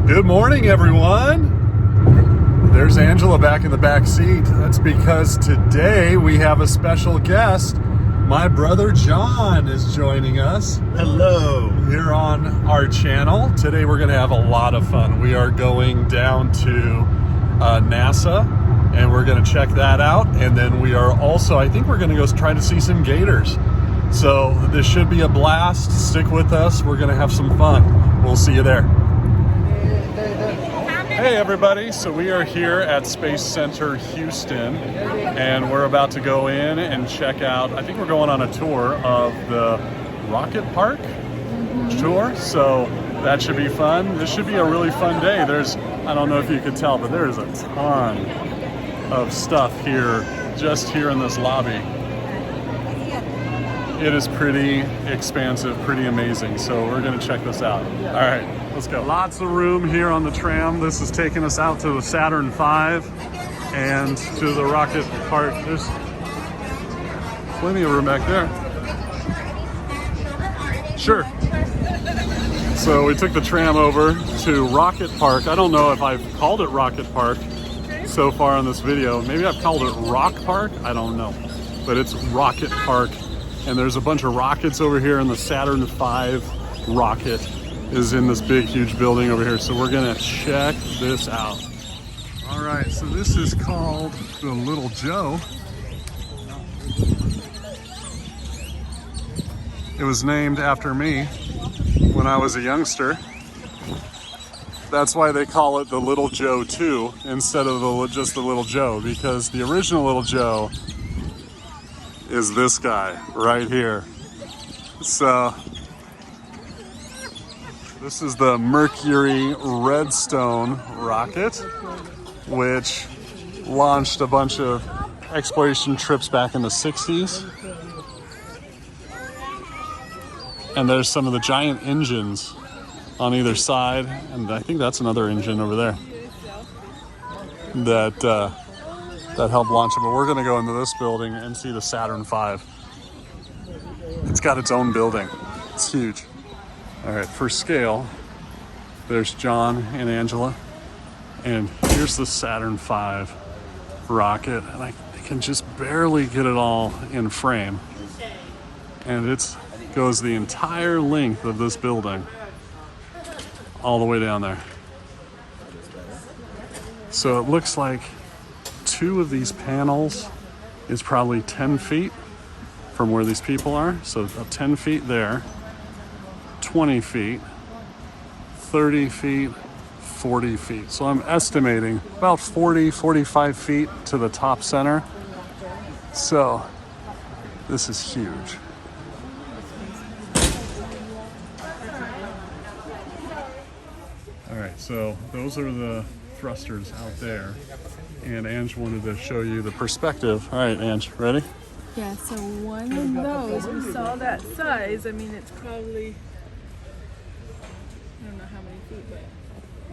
Good morning, everyone. There's Angela back in the back seat. That's because today we have a special guest. My brother John is joining us. Hello. Here on our channel. Today we're going to have a lot of fun. We are going down to NASA and we're going to check that out. And then we are also, I think we're going to go try to see some gators. So this should be a blast. Stick with us. We're going to have some fun. We'll see you there. Hey everybody, so we are here at Space Center Houston and we're about to go in and check out, I think we're going on a tour of the Rocket Park tour, so that should be fun. This should be a really fun day. I don't know if you could tell, but there is a ton of stuff here, just here in this lobby. It is pretty expansive, pretty amazing, so we're gonna check this out. All right, let's go. Lots of room here on the tram. This is taking us out to the Saturn V and to the Rocket Park. There's plenty of room back there. Sure. So we took the tram over to Rocket Park. I don't know if I've called it Rocket Park so far in this video. Maybe I've called it Rock Park, I don't know. But it's Rocket Park. And there's a bunch of rockets over here, and the Saturn V rocket is in this big, huge building over here. So we're gonna check this out. All right, so this is called the Little Joe. It was named after me when I was a youngster. That's why they call it the Little Joe 2 instead of just the Little Joe, because the original Little Joe is this guy right here. So this is the Mercury Redstone rocket, which launched a bunch of exploration trips back in the 60s. And there's some of the giant engines on either side, and I think that's another engine over there that helped launch it. But we're gonna go into this building and see the Saturn V. It's got its own building. It's huge. All right, for scale, there's John and Angela, and here's the Saturn V rocket, and I can just barely get it all in frame. And it goes the entire length of this building, all the way down there. So it looks like two of these panels is probably 10 feet from where these people are. So 10 feet there, 20 feet, 30 feet, 40 feet. So I'm estimating about 40, 45 feet to the top center. So this is huge. All right, so those are the thrusters out there. And Ange wanted to show you the perspective. All right, Ange, ready? Yeah, so one of those, we saw that size. I mean, it's probably, I don't know how many feet, but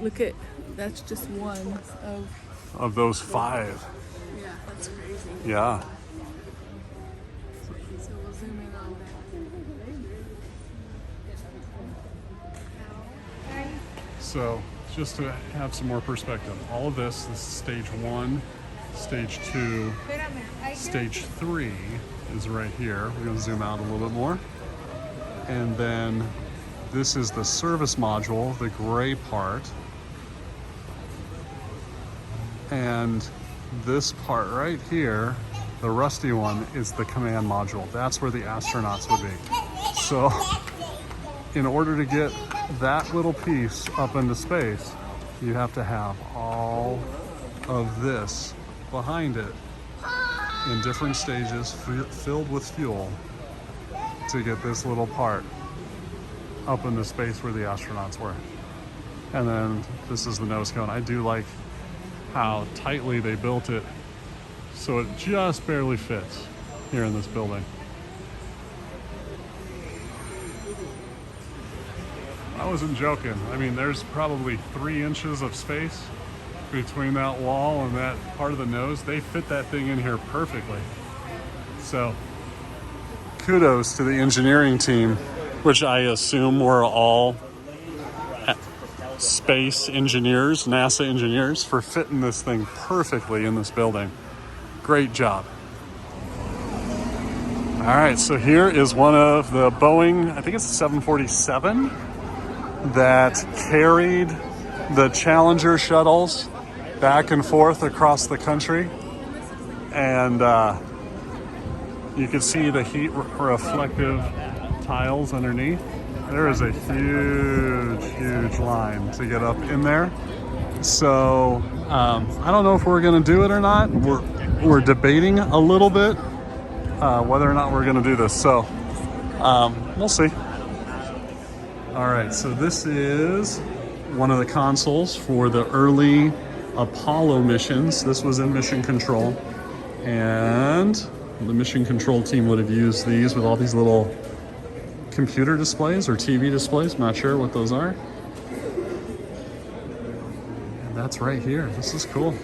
look at, that's just one of those 5. Yeah, that's crazy. Yeah. So we'll zoom in on that. So just to have some more perspective, all of this is stage 1, stage 2, stage 3 is right here. We're going to zoom out a little bit more. And then this is the service module, the gray part. And this part right here, the rusty one, is the command module. That's where the astronauts would be. So in order to get that little piece up into space, you have to have all of this behind it in different stages, filled with fuel, to get this little part up into space where the astronauts were. And then this is the nose cone. I do like how tightly they built it, so it just barely fits here in this building. I wasn't joking. I mean, there's probably 3 inches of space between that wall and that part of the nose. They fit that thing in here perfectly. So kudos to the engineering team, which I assume were all space engineers, NASA engineers, for fitting this thing perfectly in this building. Great job. All right, so here is one of the Boeing, I think it's a 747, that carried the Challenger shuttles back and forth across the country. And you can see the heat reflective tiles underneath. There is a huge line to get up in there. So I don't know if we're gonna do it or not. We're debating a little bit whether or not we're gonna do this. So we'll see. All right, so this is one of the consoles for the early Apollo missions. This was in mission control, and the mission control team would have used these with all these little computer displays or TV displays. I'm not sure what those are. And that's right here. This is cool.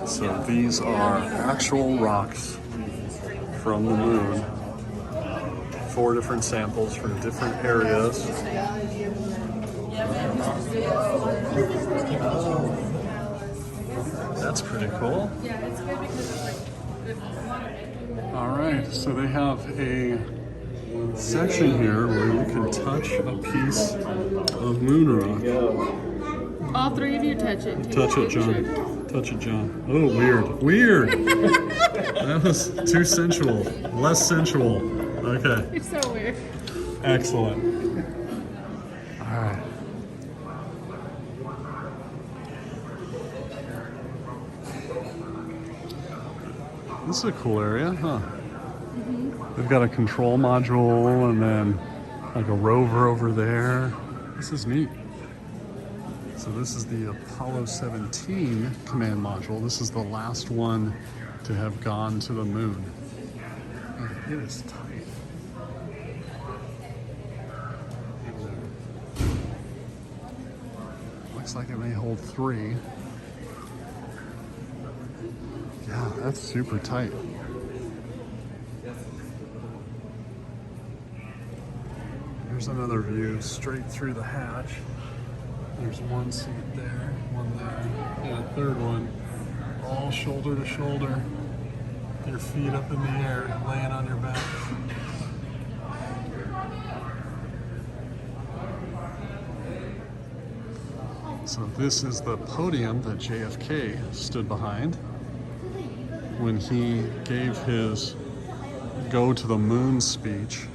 So these are actual rocks from the moon. 4 different samples from different areas. That's pretty cool. All right, so they have a section here where you can touch a piece of moon rock. All 3 of you touch it. Touch it, John. Touch it, John. Oh, weird. Weird. That was too sensual. Less sensual. Okay. You're so weird. Excellent. All right. This is a cool area, huh? Mm-hmm. They've got a control module and then like a rover over there. This is neat. So this is the Apollo 17 command module. This is the last one to have gone to the moon. And it is tight. Looks like it may hold 3. Yeah, that's super tight. Here's another view straight through the hatch. There's one seat there, one there, and a third one, all shoulder to shoulder. Your feet up in the air, laying on your back. So this is the podium that JFK stood behind when he gave his go to the moon speech.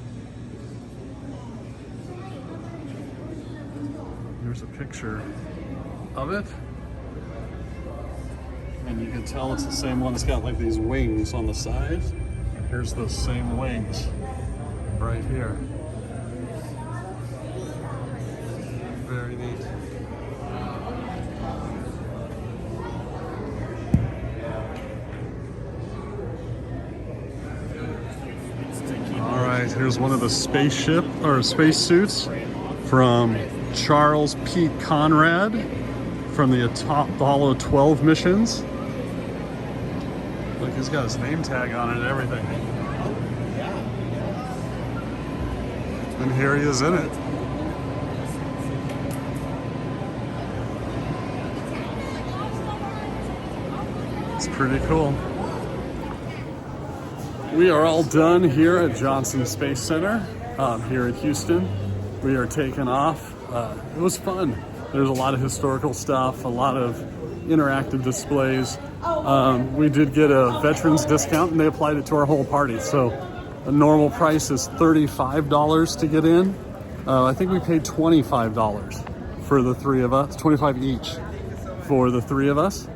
Here's a picture of it. And you can tell it's the same one. It's got like these wings on the sides. Here's those same wings right here. Very neat. All right, here's one of the spaceship or spacesuits from Charles Pete Conrad from the Apollo 12 missions. Look, he's got his name tag on it and everything. And here he is in it. It's pretty cool. We are all done here at Johnson Space Center here in Houston. We are taking off. It was fun. There's a lot of historical stuff, a lot of interactive displays. We did get a veterans discount and they applied it to our whole party. So the normal price is $35 to get in. I think we paid $25 for the 3 of us, 25 each for the 3 of us.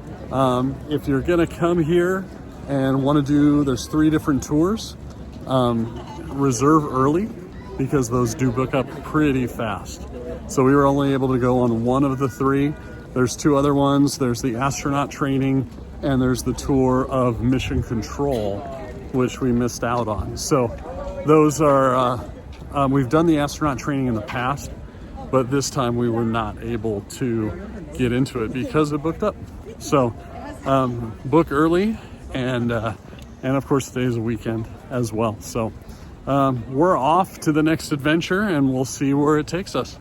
If you're gonna come here and want to do, there's 3 different tours. Reserve early because those do book up pretty fast. So we were only able to go on one of the 3. There's 2 other ones. There's the astronaut training and there's the tour of mission control, which we missed out on. So those are, we've done the astronaut training in the past, but this time we were not able to get into it because it booked up. So book early, and of course today is a weekend as well. So we're off to the next adventure and we'll see where it takes us.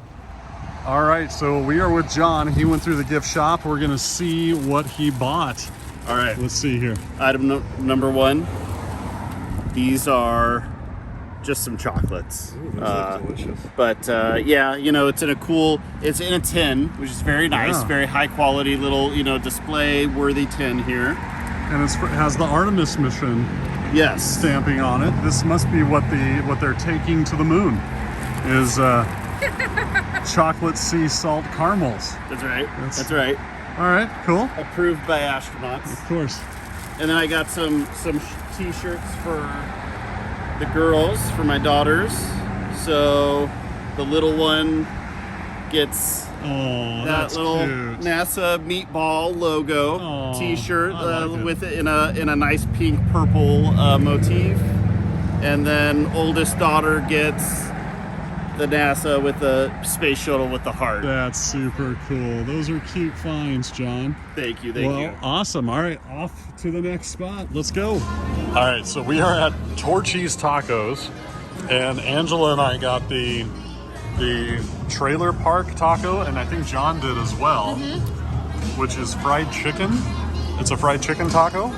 All right, so we are with John. He went through the gift shop. We're gonna see what he bought. All right, Let's see here. item number one. These are just some chocolates. Ooh, those look delicious. But yeah, you know, it's in a tin, which is very nice, Yeah. very high quality little, you know, display worthy tin here. And it has the Artemis mission Yes. stamping on it. This must be what they're taking to the moon is chocolate sea salt caramels. That's right. That's- That's right. All right, cool. Approved by astronauts. Of course. And then I got some t-shirts for the girls, for my daughters. So the little one gets Oh, that that's little cute. NASA meatball logo Aw, t-shirt I like it. with it in a nice pink purple motif. And then oldest daughter gets the NASA with the space shuttle with the heart. That's super cool. Those are cute finds, John. Thank you. Well, awesome. All right, off to the next spot. Let's go. All right, so we are at Torchy's Tacos, and Angela and I got the trailer park taco, and I think John did as well, which is fried chicken. It's a fried chicken taco.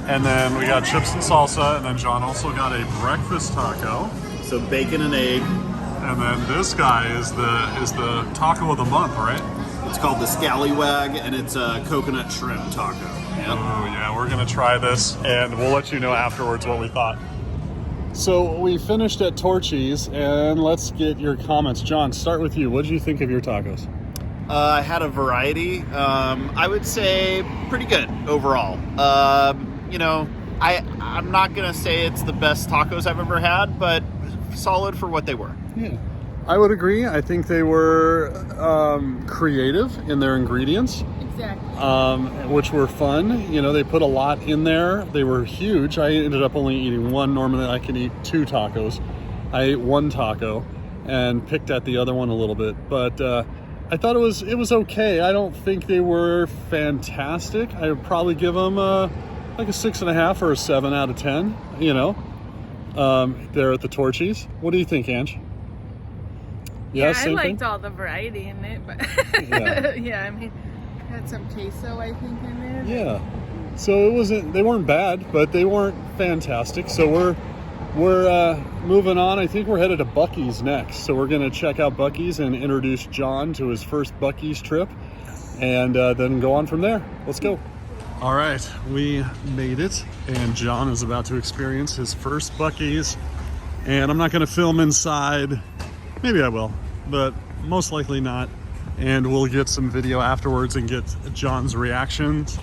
And then we got chips and salsa, and then John also got a breakfast taco. So bacon and egg. And then this guy is the taco of the month, right? It's called the Scallywag, and it's a coconut shrimp taco. Yep. Oh yeah, we're gonna try this and we'll let you know afterwards what we thought. So we finished at Torchy's and let's get your comments. John, start with you. What did you think of your tacos? I had a variety. I would say pretty good overall. You know, I'm not gonna say it's the best tacos I've ever had, but solid for what they were. Yeah, I would agree. I think they were creative in their ingredients. Exactly. Which were fun. You know, they put a lot in there. They were huge. I ended up only eating one. Normally I can eat 2 tacos. I ate 1 taco and picked at the other one a little bit. But I thought it was okay. I don't think they were fantastic. I would probably give them like a 6.5 or a 7 out of 10, you know. There at the Torchy's. What do you think, Ange? Yeah, I same liked thing? all the variety in it, but Yeah. yeah, I mean, had some queso, I think, in there. Yeah. So they weren't bad, but they weren't fantastic. So we're moving on. I think we're headed to Buc-ee's next. So we're gonna check out Buc-ee's and introduce John to his first Buc-ee's trip, and then go on from there. Let's go. All right, we made it, and John is about to experience his first Buc-ee's. And I'm not gonna film inside. Maybe I will, but most likely not. And we'll get some video afterwards and get John's reactions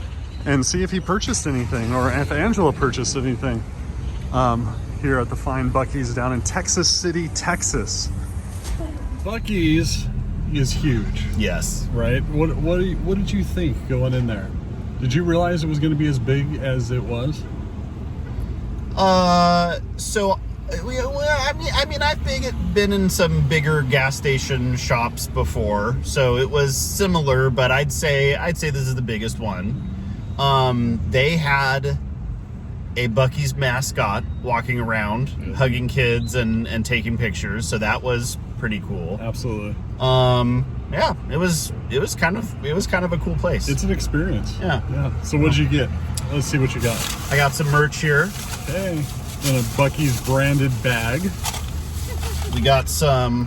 and see if he purchased anything or if Angela purchased anything here at the fine Buc-ee's down in Texas City, Texas. Buc-ee's is huge, Yes. right? What did you think going in there? Did you realize it was going to be as big as it was? So, I mean, I've been in some bigger gas station shops before, so it was similar, but I'd say this is the biggest one. They had a Buc-ee's mascot walking around, hugging kids and taking pictures, so that was pretty cool. Absolutely. Yeah, it was kind of a cool place. It's an experience. Yeah. So what did you get? Let's see what you got. I got some merch here. Okay. In a Buc-ee's branded bag. We got some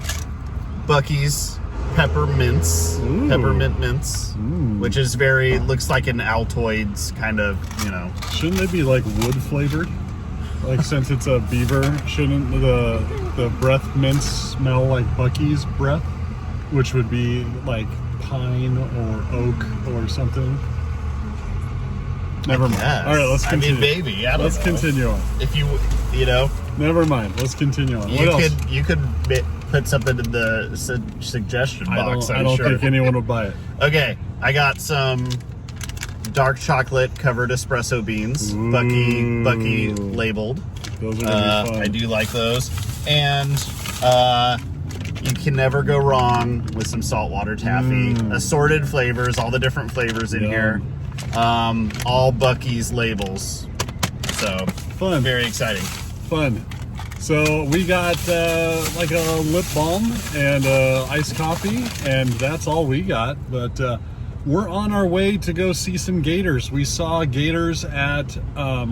Buc-ee's peppermint mints, which is looks like an Altoids kind of, you know. Shouldn't they be like wood flavored? Like since it's a beaver, shouldn't the breath mints smell like Buc-ee's breath? Which would be like pine or oak or something. Never mind. Yes. All right, let's continue. I mean, maybe. I don't Let's know. continue on. If you know, Never mind. Let's continue on. What else? you could put something in the suggestion box. I don't sure. think anyone would buy it. Okay, I got some dark chocolate covered espresso beans, Buc-ee labeled. Those are gonna be fun. I do like those, and you can never go wrong with some saltwater taffy. Assorted flavors, all the different flavors in here. All Buc-ee's labels. So Fun. very exciting. Fun. So we got like a lip balm and iced coffee, and that's all we got. But we're on our way to go see some gators. We saw gators at,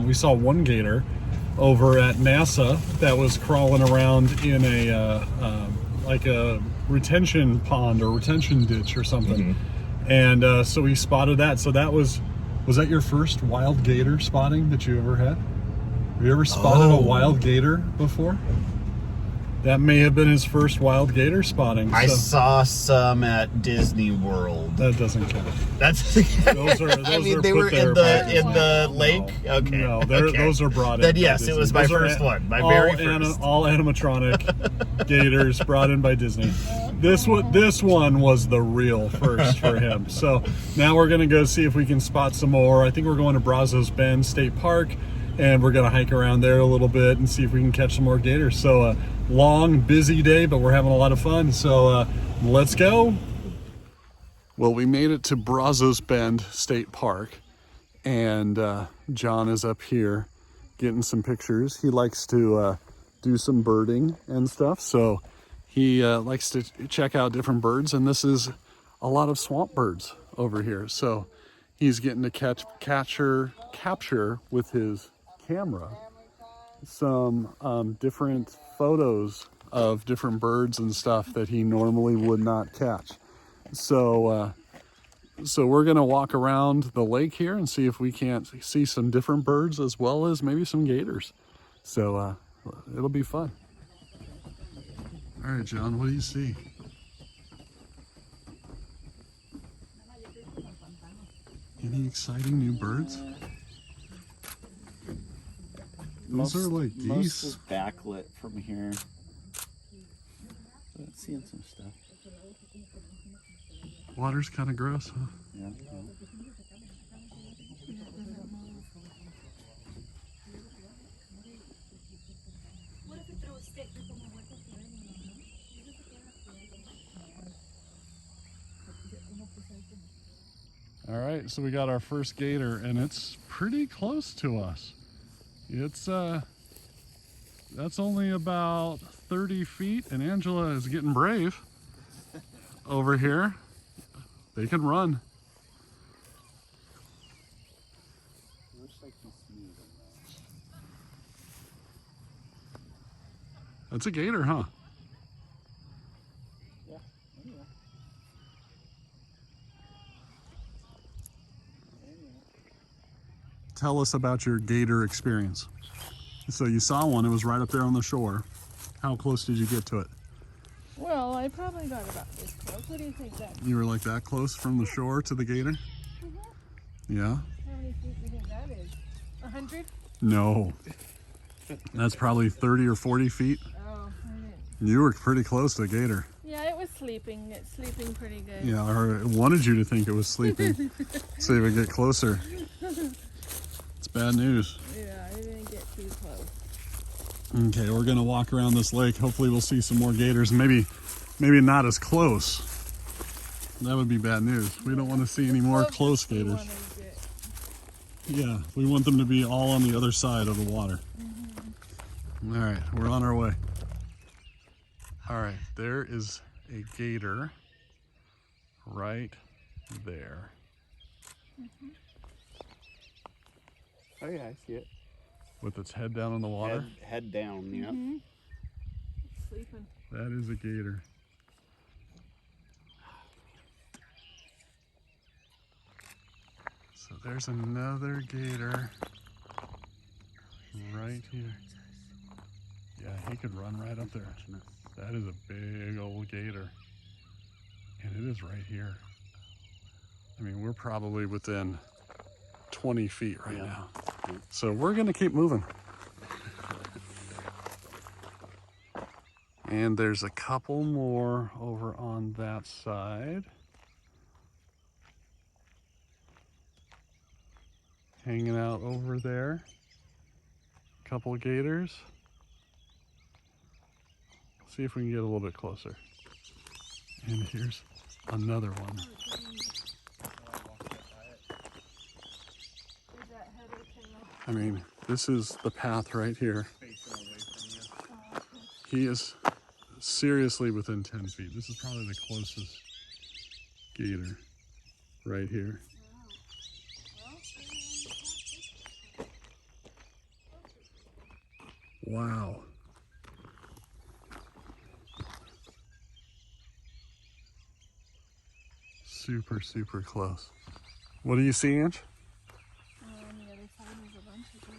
we saw one gator over at NASA that was crawling around in a like a retention pond or retention ditch or something. And so we spotted that. So that was that your first wild gator spotting that you ever had? Have you ever spotted a wild gator before? That may have been his first wild gator spotting. I saw some at Disney World. That doesn't count. That's Those are I mean, are they put were there in the lake. No. Okay, No, okay. those are brought in. Then by yes, it Disney. was my Those are first one, my very first. All animatronic gators brought in by Disney. This one was the real first for him. So now we're gonna go see if we can spot some more. I think we're going to Brazos Bend State Park, and we're gonna hike around there a little bit and see if we can catch some more gators. So long, busy day, but we're having a lot of fun. So let's go. Well, we made it to Brazos Bend State Park, and John is up here getting some pictures. He likes to do some birding and stuff, so he likes to check out different birds, and this is a lot of swamp birds over here. So he's getting to capture with his camera some different photos of different birds and stuff that he normally would not catch. So we're gonna walk around the lake here and see if we can't see some different birds as well as maybe some gators. So it'll be fun. All right, John, what do you see? Any exciting new birds? Those are like geese. Most is backlit from here. But seeing some stuff. Water's kind of gross, huh? Yeah. All right, so we got our first gator, and it's pretty close to us. It's that's only about 30 feet, and Angela is getting brave over here. They can run. Looks like he's moving now. That's a gator, huh? Yeah. Tell us about your gator experience. So you saw one, it was right up there on the shore. How close did you get to it? Well, I probably got about this close. What do you think that? You were like that close from the shore to the gator? Yeah? How many feet do you think that is? 100? No. That's probably 30 or 40 feet. Oh, I didn't. You were pretty close to the gator. Yeah, it was sleeping. It's sleeping pretty good. Yeah, or it wanted you to think it was sleeping so you would get closer. It's bad news. Yeah, I didn't get too close. Okay, we're gonna walk around this lake. Hopefully we'll see some more gators. Maybe not as close. That would be bad news. We don't want to see any more close gators. Yeah, we want them to be all on the other side of the water. All right, we're on our way. All right, there is a gator right there. Oh yeah, I see it. With its head down in the water. Head down, yeah. It's sleeping. That is a gator. So there's another gator right here. Yeah, he could run right up there. That is a big old gator. And it is right here. I mean, we're probably within 20 feet right now. So we're gonna keep moving. And there's a couple more over on that side. Hanging out over there. Couple of gators. See if we can get a little bit closer. And here's another one. I mean, this is the path right here. He is seriously within 10 feet. This is probably the closest gator right here. Wow. Super, super close. What do you see, Ange? On the other side there's a bunch of them.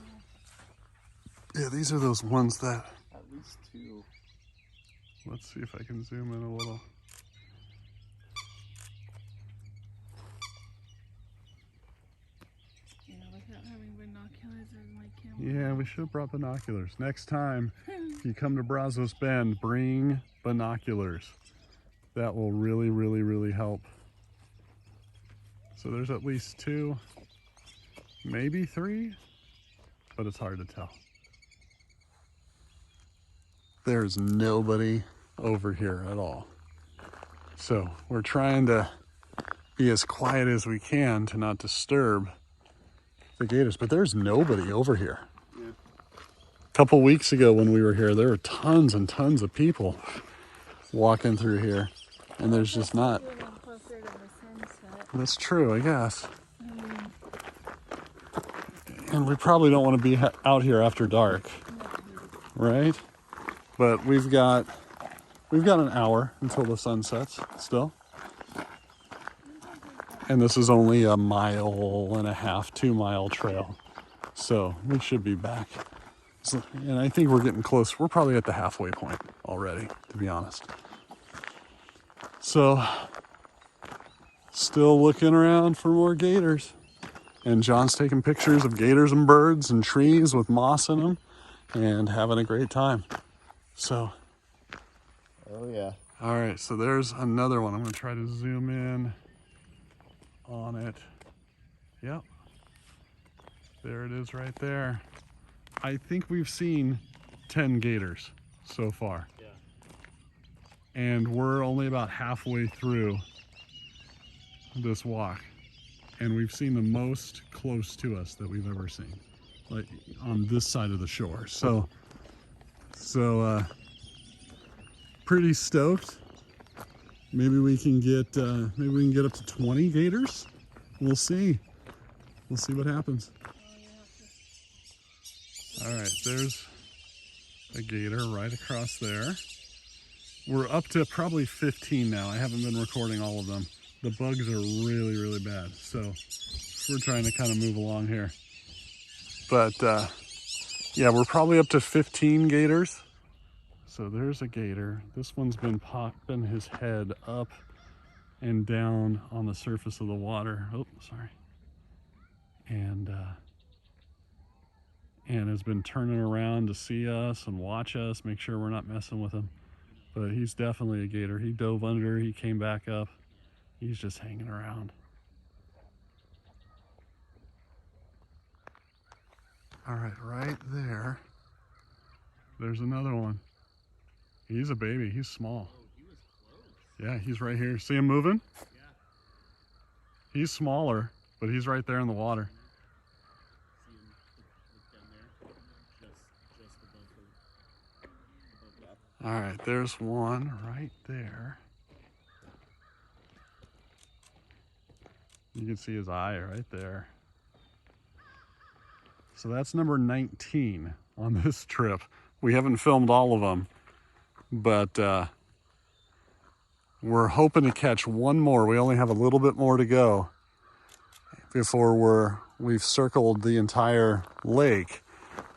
Yeah, these are those ones that... At least 2. Let's see if I can zoom in a little. Yeah, without having binoculars or my camera. Yeah, we should have brought binoculars. Next time, if you come to Brazos Bend, bring binoculars. That will really, really, really help. So there's at least 2, maybe 3, but it's hard to tell. There's nobody over here at all. So we're trying to be as quiet as we can to not disturb the gators, but there's nobody over here. Yeah. A couple weeks ago when we were here, there were tons and tons of people walking through here, and there's just not. Closer to the sunset. That's true, I guess. And we probably don't want to be out here after dark, right? But we've got an hour until the sun sets still. And this is only a 1.5 2-mile trail. So we should be back. So, and I think we're getting close. We're probably at the halfway point already, to be honest. So still looking around for more gators. And John's taking pictures of gators and birds and trees with moss in them and having a great time. So, Oh yeah. all right, so there's another one. I'm gonna try to zoom in on it. Yep, there it is right there. I think we've seen 10 gators so far. Yeah. And we're only about halfway through this walk. And we've seen the most close to us that we've ever seen, like on this side of the shore. So pretty stoked. Maybe we can get up to 20 gators. We'll see. We'll see what happens. All right, there's a gator right across there. We're up to probably 15 now. I haven't been recording all of them. The bugs are really, really bad. So we're trying to kind of move along here. But yeah, we're probably up to 15 gators. So there's a gator. This one's been popping his head up and down on the surface of the water. Oh, sorry. And has been turning around to see us and watch us, make sure we're not messing with him. But he's definitely a gator. He dove under, he came back up. He's just hanging around. All right there. There's another one. He's a baby, he's small. Oh, he was close. Yeah, he's right here. See him moving? Yeah. He's smaller, but he's right there in the water. See him look down there, just above that. All right, there's one right there. You can see his eye right there. So that's number 19 on this trip. We haven't filmed all of them, but we're hoping to catch one more. We only have a little bit more to go before we've circled the entire lake,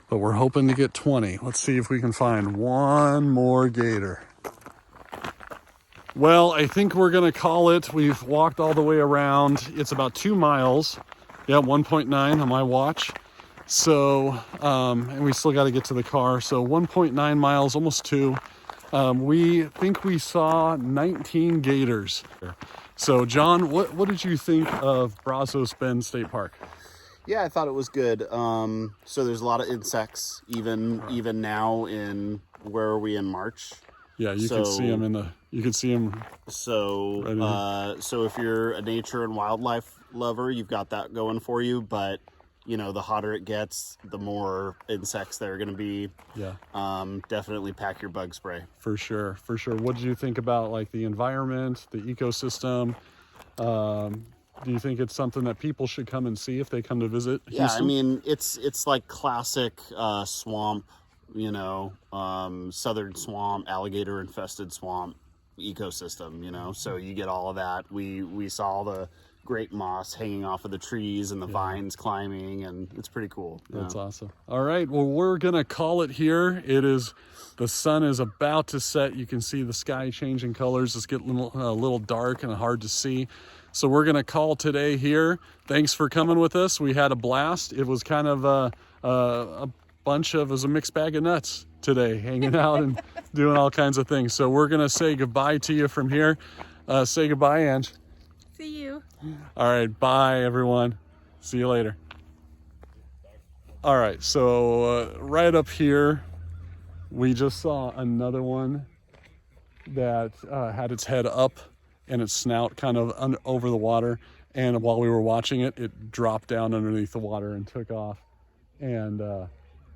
but we're hoping to get 20. Let's see if we can find one more gator. Well, I think we're gonna call it. We've walked all the way around. It's about 2 miles. Yeah, 1.9 on my watch. So, and we still got to get to the car. So 1.9 miles, almost 2. We think we saw 19 gators. So John, what did you think of Brazos Bend State Park? Yeah, I thought it was good. So there's a lot of insects, even now in, where are we in March? Yeah, you can see them you can see them. So, right so if you're a nature and wildlife lover, you've got that going for you. But you know, the hotter it gets, the more insects there are going to be. Yeah. Definitely pack your bug spray. For sure, for sure. What did you think about like the environment, the ecosystem? Do you think it's something that people should come and see if they come to visit Houston? Yeah, I mean, it's like classic swamp, you know, southern swamp, alligator infested swamp ecosystem, you know. So you get all of that. We saw the great moss hanging off of the trees and the vines climbing, and it's pretty cool. That's awesome. All right, well, we're gonna call it here. The sun is about to set. You can see the sky changing colors. It's getting a little dark and hard to see. So we're gonna call today here. Thanks for coming with us. We had a blast. It was kind of a bunch of, it was a mixed bag of nuts today, hanging out and doing all kinds of things. So we're gonna say goodbye to you from here. Say goodbye, Ange. See you. All right, bye everyone. See you later. All right, so right up here, we just saw another one that had its head up and its snout kind of over the water. And while we were watching it, it dropped down underneath the water and took off. And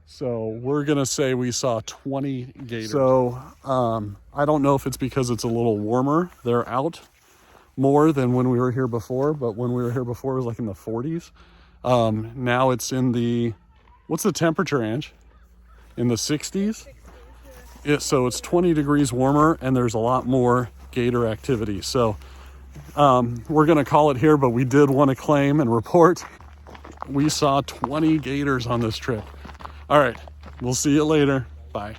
so we're gonna say we saw 20 gators. So I don't know if it's because it's a little warmer. They're out more than when we were here before, but when we were here before it was like in the 40s. Now it's in the, what's the temperature, Ange? In the 60s? Yeah, so it's 20 degrees warmer and there's a lot more gator activity. So we're gonna call it here, but we did want to claim and report we saw 20 gators on this trip. All right, we'll see you later. Bye.